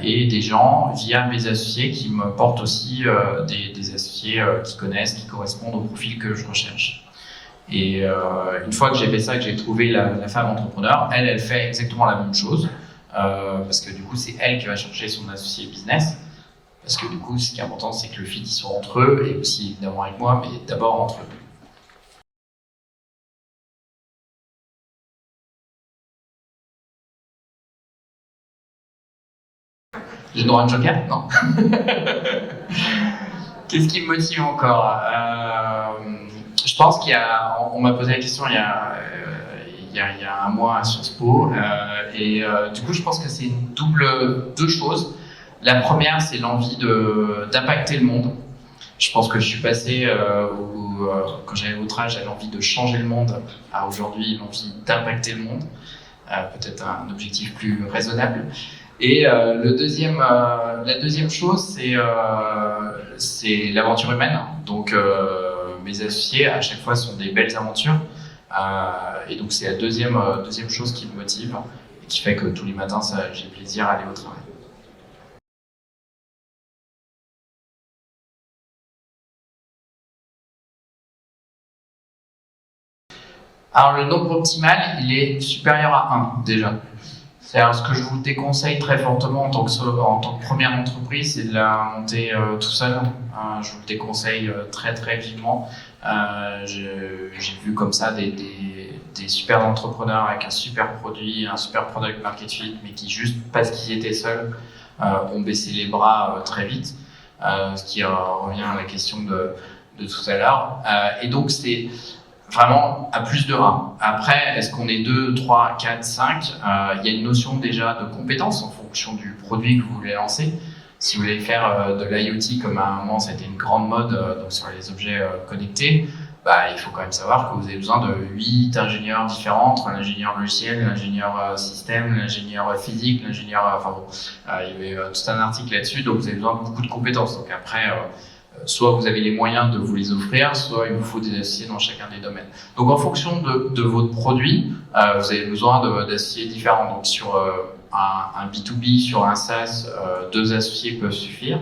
et des gens via mes associés qui me portent aussi des associés qui connaissent, qui correspondent au profil que je recherche. Et une fois que j'ai fait ça, que j'ai trouvé la femme entrepreneur, elle fait exactement la même chose parce que du coup, c'est elle qui va chercher son associé business. Parce que du coup, ce qui est important, c'est que le fit il soit entre eux et aussi évidemment avec moi, mais d'abord entre eux. J'ai le droit de joker? Non. Qu'est-ce qui me motive encore? Je pense qu'il y a, on m'a posé la question il y a un mois à Sciences Po, et du coup je pense que c'est deux choses. La première, c'est l'envie d'impacter le monde. Je pense que je suis passé quand j'avais votre âge, j'avais envie de changer le monde, à aujourd'hui l'envie d'impacter le monde. Peut-être un objectif plus raisonnable. Et la deuxième chose, c'est l'aventure humaine. Donc, mes associés, à chaque fois, sont des belles aventures. Et donc, c'est la deuxième chose qui me motive et qui fait que tous les matins, j'ai plaisir à aller au travail. Alors, le nombre optimal, il est supérieur à 1, déjà. C'est-à-dire, ce que je vous déconseille très fortement en tant que première entreprise, c'est de la monter tout seul. Je vous le déconseille très très vivement. J'ai vu comme ça des super entrepreneurs avec un super produit, un super product market fit, mais qui juste parce qu'ils étaient seuls ont baissé les bras très vite. Ce qui revient à la question de tout à l'heure. Et donc c'est vraiment à plus de 1. Après, est-ce qu'on est 2, 3, 4, 5 il y a une notion déjà de compétence en fonction du produit que vous voulez lancer. Si vous voulez faire de l'IoT, comme à un moment c'était une grande mode donc sur les objets connectés, il faut quand même savoir que vous avez besoin de 8 ingénieurs différents, entre l'ingénieur logiciel, l'ingénieur système, l'ingénieur physique, l'ingénieur... Enfin bon, il y avait tout un article là-dessus, donc vous avez besoin de beaucoup de compétences. Donc après... soit vous avez les moyens de vous les offrir, soit il vous faut des associés dans chacun des domaines. Donc en fonction de votre produit, vous avez besoin d'associés différents. Donc sur un B2B, sur un SaaS, 2 associés peuvent suffire.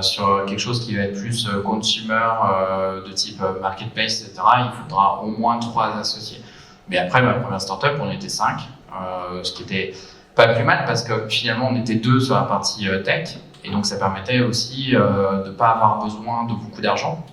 Sur quelque chose qui va être plus consumer, de type marketplace, etc., il faudra au moins 3 associés. Mais après, ma première startup, on était 5, ce qui était pas plus mal parce que finalement on était 2 sur la partie tech. Et donc ça permettait aussi de ne pas avoir besoin de beaucoup d'argent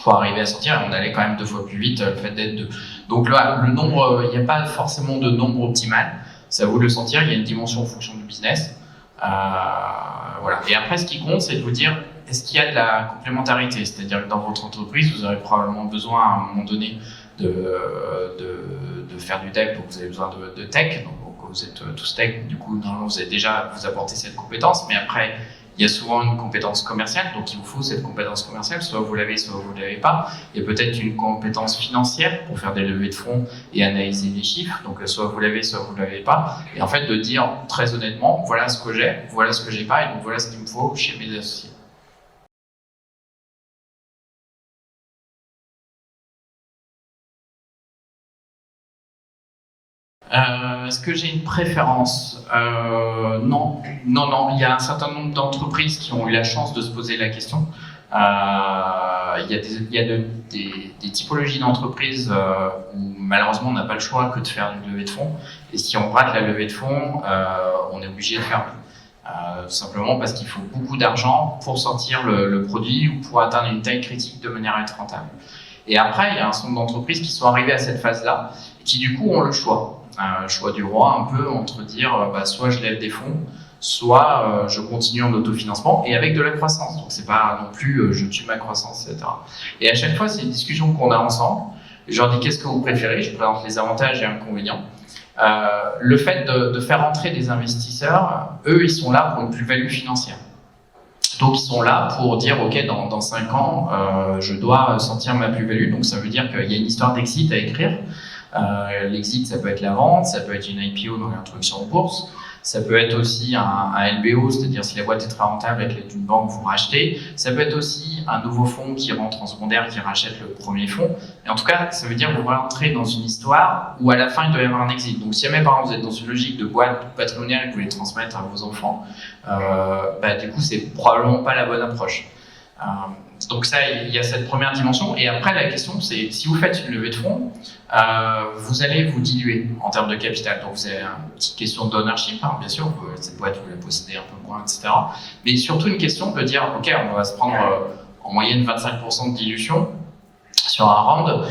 pour arriver à sortir. Et on allait quand même 2 fois plus vite, le fait d'être 2. Donc là, le nombre, il n'y a pas forcément de nombre optimal. C'est à vous de le sentir, il y a une dimension en fonction du business. Voilà. Et après, ce qui compte, c'est de vous dire, est-ce qu'il y a de la complémentarité? C'est-à-dire que dans votre entreprise, vous aurez probablement besoin à un moment donné de faire du dev, donc vous avez besoin de tech. Donc, vous êtes tous tech, du coup, normalement, vous avez déjà vous apportez cette compétence, mais après, il y a souvent une compétence commerciale, donc il vous faut cette compétence commerciale, soit vous l'avez, soit vous ne l'avez pas. Il y a peut-être une compétence financière pour faire des levées de fonds et analyser les chiffres, donc soit vous l'avez, soit vous ne l'avez pas. Et en fait, de dire très honnêtement, voilà ce que j'ai, voilà ce que j'ai pas, et donc voilà ce qu'il me faut chez mes associés. Est-ce que j'ai une préférence? Non. Il y a un certain nombre d'entreprises qui ont eu la chance de se poser la question. Il y a des typologies d'entreprises où malheureusement on n'a pas le choix que de faire une levée de fonds. Et si on rate la levée de fonds, on est obligé de fermer. Tout simplement parce qu'il faut beaucoup d'argent pour sortir le produit ou pour atteindre une taille critique de manière à être rentable. Et après, il y a un certain nombre d'entreprises qui sont arrivées à cette phase-là et qui du coup ont le choix. Choix du roi un peu entre dire soit je lève des fonds, soit je continue en autofinancement et avec de la croissance. Donc c'est pas non plus je tue ma croissance, etc. Et à chaque fois, c'est une discussion qu'on a ensemble. Je leur dis qu'est-ce que vous préférez, je présente les avantages et inconvénients. Le fait de faire entrer des investisseurs, eux, ils sont là pour une plus-value financière. Donc ils sont là pour dire ok, dans 5 ans, je dois sortir ma plus-value. Donc ça veut dire qu'il y a une histoire d'exit à écrire. L'exit, ça peut être la vente, ça peut être une IPO, donc l'introduction en bourse, Ça peut être aussi un LBO, c'est-à-dire si la boîte est très rentable avec l'aide d'une banque, vous rachetez. Ça peut être aussi un nouveau fonds qui rentre en secondaire, qui rachète le premier fonds. Et en tout cas, ça veut dire que vous rentrez dans une histoire où à la fin, il doit y avoir un exit. Donc si jamais, par exemple, vous êtes dans une logique de boîte patrimoniale et que vous voulez transmettre à vos enfants, du coup, c'est probablement pas la bonne approche. Donc ça, il y a cette première dimension. Et après, la question, c'est si vous faites une levée de fonds, vous allez vous diluer en termes de capital. Donc vous avez une petite question d'ownership, hein, bien sûr, cette boîte, vous la possédez un peu moins, etc. Mais surtout une question de dire, OK, on va se prendre en moyenne 25% de dilution sur un round.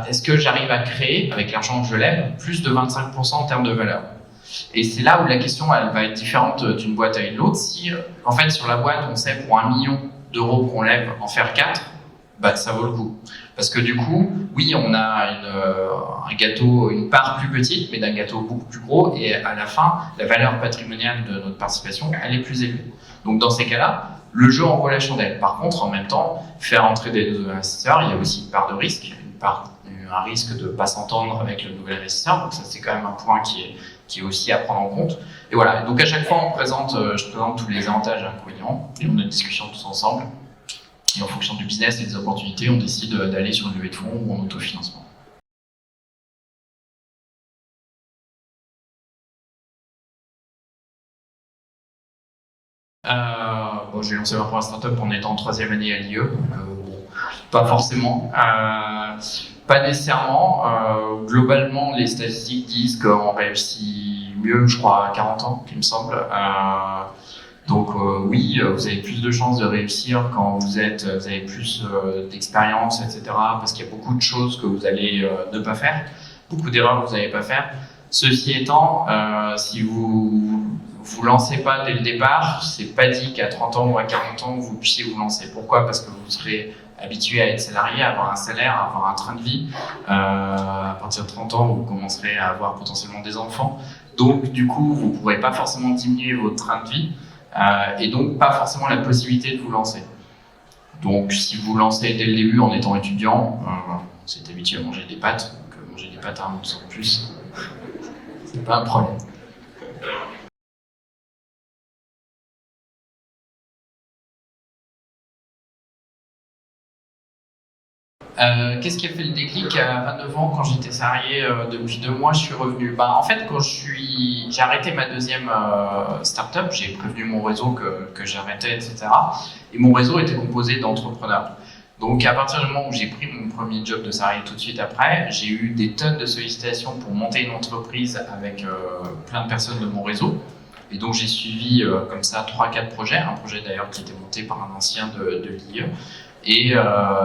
Est-ce que j'arrive à créer, avec l'argent que je lève, plus de 25% en termes de valeur? Et c'est là où la question, elle va être différente d'une boîte à une autre. Si, en fait, sur la boîte, on sait pour 1 million d'euros qu'on lève, en faire 4, ça vaut le coup. Parce que du coup, oui, on a un gâteau, une part plus petite, mais d'un gâteau beaucoup plus gros, et à la fin, la valeur patrimoniale de notre participation, elle est plus élevée. Donc dans ces cas-là, le jeu en vaut la chandelle. Par contre, en même temps, faire entrer des nouveaux investisseurs, il y a aussi une part de risque, un risque de ne pas s'entendre avec le nouvel investisseur. Donc ça, c'est quand même un point qui est aussi à prendre en compte. Et voilà, donc à chaque fois, je présente tous les avantages et inconvénients, et on a une discussion tous ensemble. Et en fonction du business et des opportunités, on décide d'aller sur une levée de fonds ou en autofinancement. J'ai lancé ma première startup en étant en 3e année à l'IE, pas forcément. Pas nécessairement. Globalement, les statistiques disent qu'on réussit mieux, je crois, à 40 ans, il me semble. Donc oui, vous avez plus de chances de réussir quand vous avez plus d'expérience, etc. Parce qu'il y a beaucoup de choses que vous allez ne pas faire, beaucoup d'erreurs que vous n'allez pas faire. Ceci étant, si vous lancez pas dès le départ, c'est pas dit qu'à 30 ans ou à 40 ans, vous puissiez vous lancer. Pourquoi? Parce que vous serez habitué à être salarié, à avoir un salaire, à avoir un train de vie. À partir de 30 ans, vous commencerez à avoir potentiellement des enfants. Donc, du coup, vous ne pourrez pas forcément diminuer votre train de vie et donc pas forcément la possibilité de vous lancer. Donc, si vous vous lancez dès le début en étant étudiant, vous êtes habitué à manger des pâtes. Donc, manger des pâtes à 1% de plus, c'est pas un problème. Qu'est-ce qui a fait le déclic? À 29 ans, quand j'étais salarié depuis 2 mois, je suis revenu. En fait, quand j'ai arrêté ma deuxième start-up, j'ai prévenu mon réseau que j'arrêtais, etc. Et mon réseau était composé d'entrepreneurs. Donc, à partir du moment où j'ai pris mon premier job de salarié tout de suite après, j'ai eu des tonnes de sollicitations pour monter une entreprise avec plein de personnes de mon réseau. Et donc, j'ai suivi comme ça 3-4 projets. Un projet d'ailleurs qui était monté par un ancien de l'IE. Et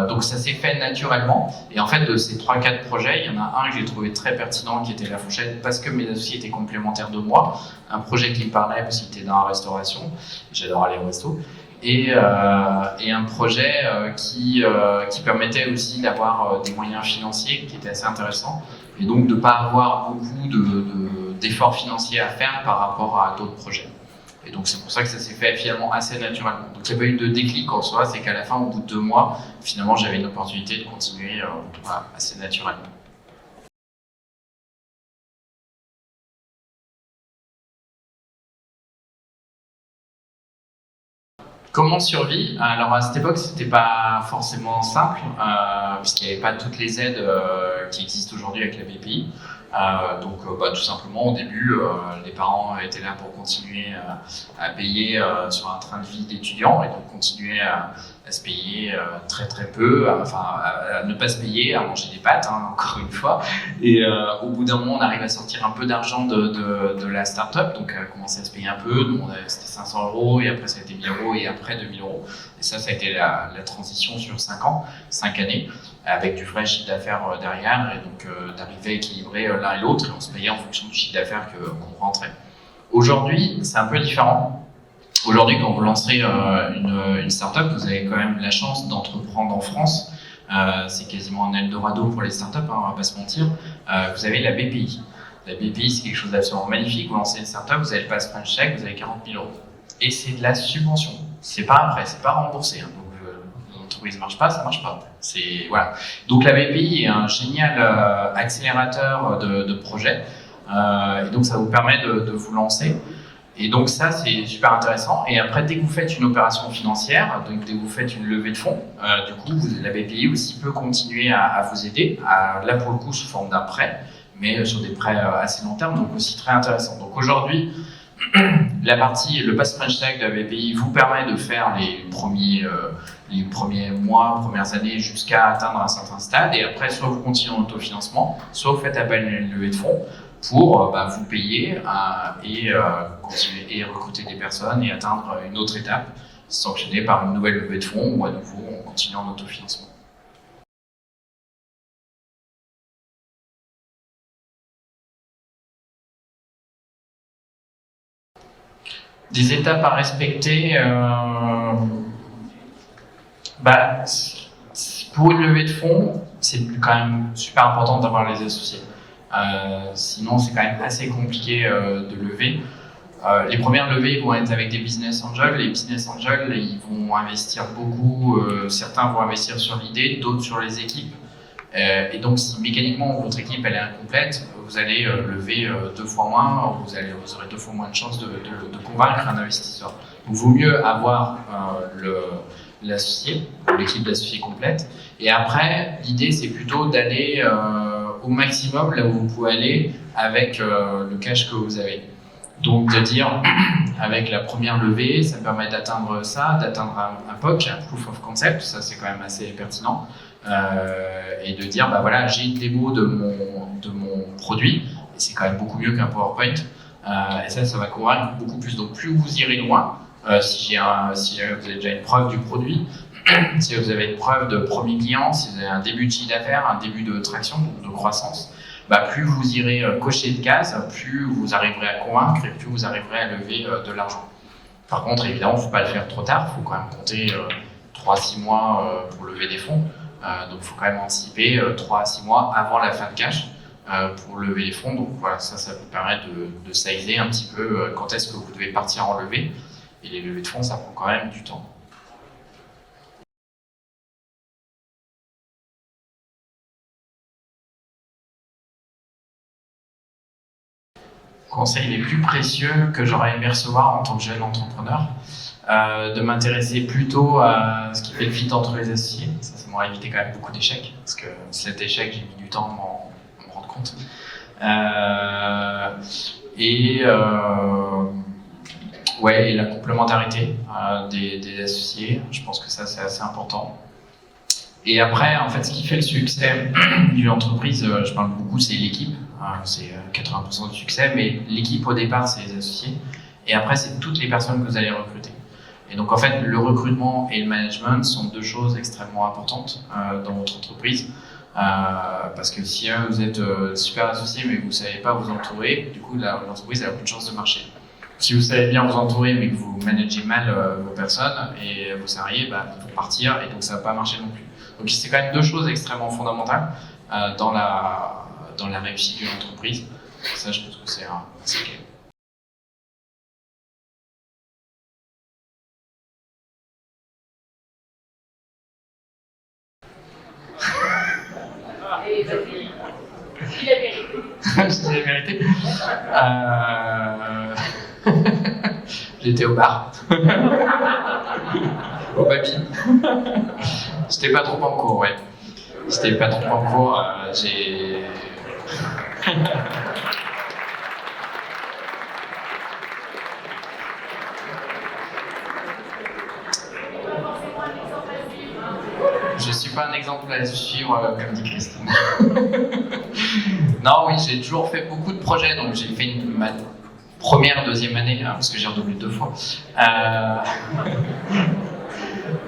donc ça s'est fait naturellement. Et en fait, de ces 3-4 projets, il y en a un que j'ai trouvé très pertinent qui était La Fourchette parce que mes associés étaient complémentaires de moi. Un projet qui me parlait parce qu'il était dans la restauration. J'adore aller au resto. Et un projet qui permettait aussi d'avoir des moyens financiers qui étaient assez intéressants. Et donc de ne pas avoir beaucoup d'efforts financiers à faire par rapport à d'autres projets. Et donc c'est pour ça que ça s'est fait finalement assez naturellement. Donc il n'y a pas eu de déclic en soi, c'est qu'à la fin, au bout de 2 mois, finalement j'avais une opportunité de continuer assez naturellement. Comment survie? Alors à cette époque, c'était pas forcément simple, puisqu'il n'y avait pas toutes les aides qui existent aujourd'hui avec la BPI. Donc tout simplement au début les parents étaient là pour continuer à payer sur un train de vie d'étudiant et donc continuer à se payer très très peu, à ne pas se payer, à manger des pâtes encore une fois, et au bout d'un moment on arrive à sortir un peu d'argent de la start-up, donc à commencer à se payer un peu. C'était 500 € et après ça a été 1000 € et après 2000 €, et ça a été la transition sur 5 années avec du vrai chiffre d'affaires derrière, et donc d'arriver à équilibrer l'un et l'autre, et on se payait en fonction du chiffre d'affaires qu'on rentrait. Aujourd'hui, c'est un peu différent. Aujourd'hui, quand vous lancez une start-up, vous avez quand même la chance d'entreprendre en France. C'est quasiment un Eldorado pour les start-up, on va pas se mentir. Vous avez la BPI. La BPI, c'est quelque chose d'absolument magnifique. Vous lancez une start-up, vous avez le pass French Tech, vous avez 40 000 €. Et c'est de la subvention. C'est pas un prêt, c'est pas remboursé. Donc, l'entreprise ne marche pas, ça marche pas. Voilà. Donc la BPI est un génial accélérateur de projets. Et donc, ça vous permet de vous lancer. Et donc ça, c'est super intéressant. Et après, dès que vous faites une opération financière, donc dès que vous faites une levée de fonds, du coup, la BPI aussi peut continuer à vous aider, là pour le coup sous forme d'un prêt, mais sur des prêts assez long terme, donc aussi très intéressant. Donc aujourd'hui, le pass French Tech de la BPI vous permet de faire les premiers mois, premières années jusqu'à atteindre un certain stade, et après, soit vous continuez en autofinancement, soit vous faites appel à une levée de fonds pour vous payer et continuer et recruter des personnes et atteindre une autre étape, sanctionnée par une nouvelle levée de fonds ou à nouveau on continue en autofinancement. Des étapes à respecter, pour une levée de fonds, c'est quand même super important d'avoir les associés. Sinon, c'est quand même assez compliqué de lever. Les premières levées vont être avec des business angels. Les business angels, ils vont investir beaucoup. Certains vont investir sur l'idée, d'autres sur les équipes. Et donc, si mécaniquement votre équipe elle est incomplète, vous allez lever 2 fois moins, vous aurez 2 fois moins de chances de convaincre un investisseur. Donc, il vaut mieux avoir l'associé, l'équipe d'associés complète. Et après, l'idée, c'est plutôt d'aller au maximum là où vous pouvez aller avec le cash que vous avez. Donc, de dire, avec la première levée, ça permet d'atteindre ça, d'atteindre un POC, un Proof of Concept, ça c'est quand même assez pertinent. Et de dire, voilà, j'ai une démo de mon produit, et c'est quand même beaucoup mieux qu'un PowerPoint. Et ça va convaincre beaucoup plus. Donc, plus vous irez loin, si vous avez déjà une preuve du produit, si vous avez une preuve de premier client, si vous avez un début de chiffre d'affaires, un début de traction, de croissance, plus vous irez cocher de cases, plus vous arriverez à convaincre et plus vous arriverez à lever de l'argent. Par contre, évidemment, il ne faut pas le faire trop tard, il faut quand même compter 3 à 6 mois pour lever des fonds. Donc, il faut quand même anticiper 3 à 6 mois avant la fin de cash pour lever les fonds. Donc, voilà, ça vous permet de sizer un petit peu quand est-ce que vous devez partir en levée. Et les levées de fonds, ça prend quand même du temps. Conseils les plus précieux que j'aurais aimé recevoir en tant que jeune entrepreneur, de m'intéresser plutôt à ce qui fait le fit entre les associés. Ça m'aurait évité quand même beaucoup d'échecs, parce que cet échec, j'ai mis du temps à m'en rendre compte. Et la complémentarité des associés, je pense que ça c'est assez important. Et après, en fait, ce qui fait le succès d'une entreprise, je parle beaucoup, c'est l'équipe. C'est 80% du succès, mais l'équipe au départ, c'est les associés. Et après, c'est toutes les personnes que vous allez recruter. Et donc, en fait, le recrutement et le management sont 2 choses extrêmement importantes dans votre entreprise. Parce que si vous êtes super associé, mais que vous ne savez pas vous entourer, du coup, l'entreprise a beaucoup de chances de marcher. Si vous savez bien vous entourer, mais que vous managez mal vos personnes et vos salariés, ils vont partir et donc ça ne va pas marcher non plus. Donc, c'est quand même 2 choses extrêmement fondamentales dans la réussite d'une entreprise. Ça, je pense que c'est clé. Et vas-y, dis la vérité. Je dis la vérité. J'étais au bar. Au baby. J'étais pas trop en cours, ouais. J'étais pas trop en cours. Je suis pas un exemple à suivre, comme dit Christine. Non, oui, j'ai toujours fait beaucoup de projets, donc j'ai fait ma première, 2e année, parce que j'ai redoublé 2 fois.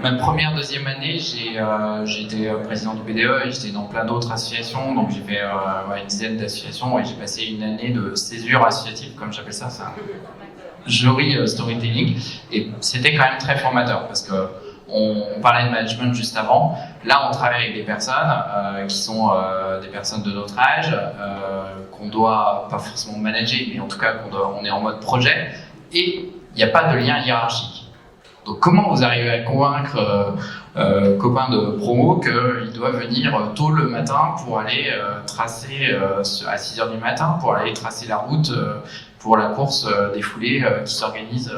Ma première, 2e année, j'ai été président du BDE et j'étais dans plein d'autres associations, donc j'ai fait une dizaine d'associations et j'ai passé une année de césure associative, comme j'appelle ça, jury storytelling, et c'était quand même très formateur parce que on parlait de management juste avant. Là, on travaille avec des personnes qui sont des personnes de notre âge, qu'on doit pas forcément manager, mais en tout cas on est en mode projet, et il n'y a pas de lien hiérarchique. Donc comment vous arrivez à convaincre copain de promo qu'il doit venir tôt le matin pour aller tracer, à 6h du matin, pour aller tracer la route pour la course des foulées qui s'organise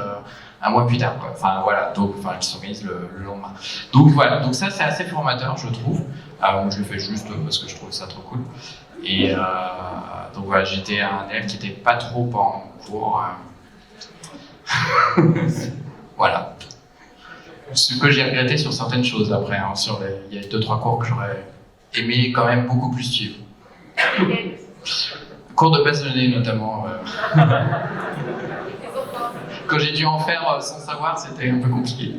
un mois plus tard, quoi. Enfin voilà, donc qui s'organise le lendemain. Donc voilà, donc ça c'est assez formateur, je trouve. Je le fais juste parce que je trouve ça trop cool. Et donc voilà, j'étais un élève qui n'était pas trop en cours. Voilà. Ce que j'ai regretté sur certaines choses après, hein, il y a 2-3 cours que j'aurais aimé quand même beaucoup plus suivre. Cours de base de données notamment. Quand j'ai dû en faire sans savoir, c'était un peu compliqué.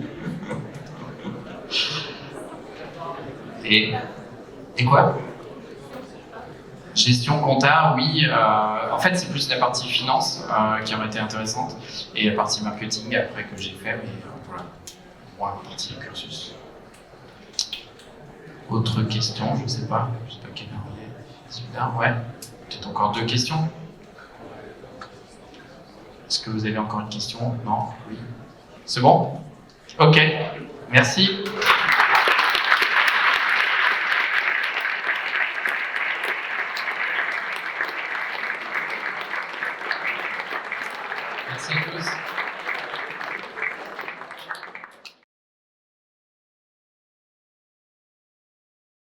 Et quoi? Gestion comptable, oui. En fait, c'est plus la partie finance qui aurait été intéressante et la partie marketing après que j'ai fait, mais voilà, moi, la partie cursus. Autre question, je sais pas quelle heure il est. Super, ouais. Peut-être encore 2 questions. Est-ce que vous avez encore une question? Non? Oui. C'est bon? Ok. Merci.